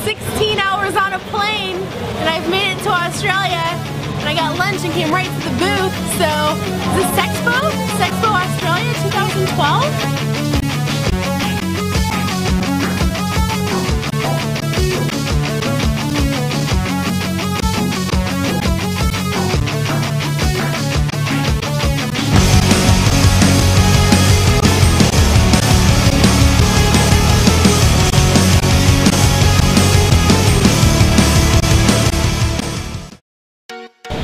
16 hours on a plane, and I've made it to Australia, and I got lunch and came right to the booth. So, is this Sexpo? Sexpo Australia 2012?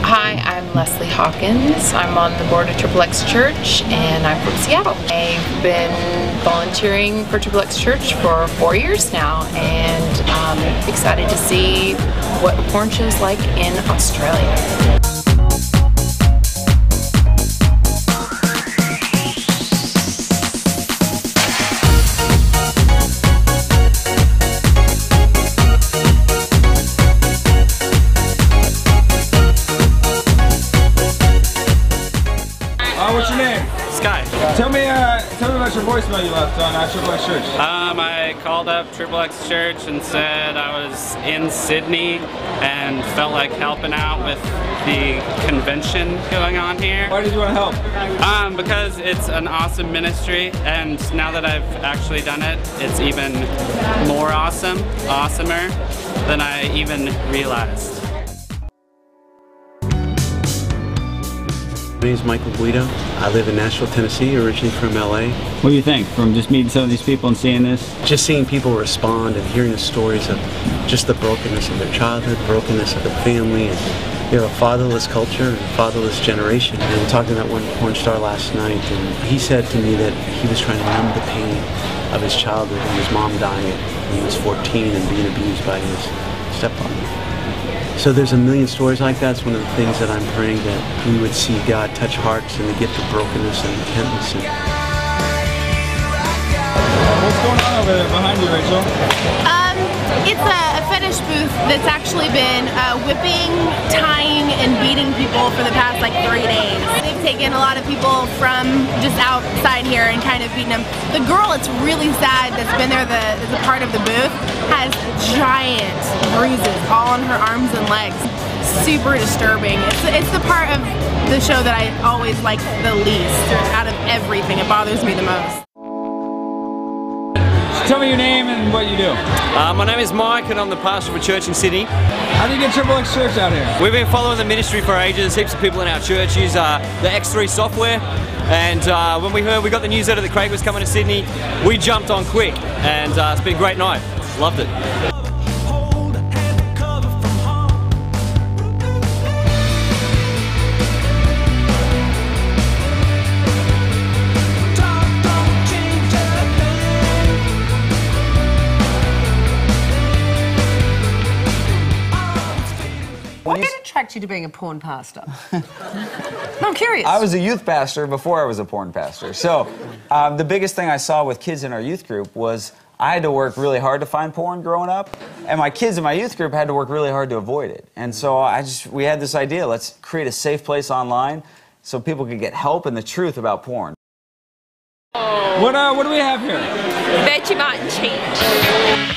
Hi, I'm Leslie Hawkins. I'm on the board of XXX Church and I'm from Seattle. I've been volunteering for XXX Church for 4 years now, and I'm excited to see what a porn show is like in Australia. What's your name? Sky. Tell me about your voicemail you left on XXX Church. I called up XXX Church and said I was in Sydney and felt like helping out with the convention going on here. Why did you want to help? Because it's an awesome ministry, and now that I've actually done it, it's even more awesome, awesomer than I even realized. My name is Michael Guido. I live in Nashville, Tennessee, originally from LA. What do you think from just meeting some of these people and seeing this? Just seeing people respond and hearing the stories of just the brokenness of their childhood, brokenness of their family, and a fatherless culture and a fatherless generation. And we were talking about one porn star last night, and he said to me that he was trying to numb the pain of his childhood and his mom dying when he was 14 and being abused by his stepfather. So there's a million stories like that. It's one of the things that I'm praying that we would see God touch hearts and the gift of brokenness and repentance. What's going on over there behind you, Rachel? It's a fetish booth that's actually been whipping, tying, and beating people for the past like 3 days. They've taken a lot of people from just outside here and kind of beaten them. The girl, it's really sad, that's been there as a part of the booth, has giant bruises all on her arms and legs. Super disturbing. It's the part of the show that I always like the least out of everything. It bothers me the most. Tell me your name and what you do. My name is Mike and I'm the pastor of a church in Sydney. How do you get XXX Church out here? We've been following the ministry for ages. Heaps of people in our church use the X3 software, and when we heard we got the newsletter that Craig was coming to Sydney, we jumped on quick, and it's been a great night. Loved it. What did attract you to being a porn pastor? I'm curious. I was a youth pastor before I was a porn pastor. So the biggest thing I saw with kids in our youth group was I had to work really hard to find porn growing up, and my kids in my youth group had to work really hard to avoid it. And so we had this idea, let's create a safe place online so people could get help and the truth about porn. What do we have here? Vegemite and cheese.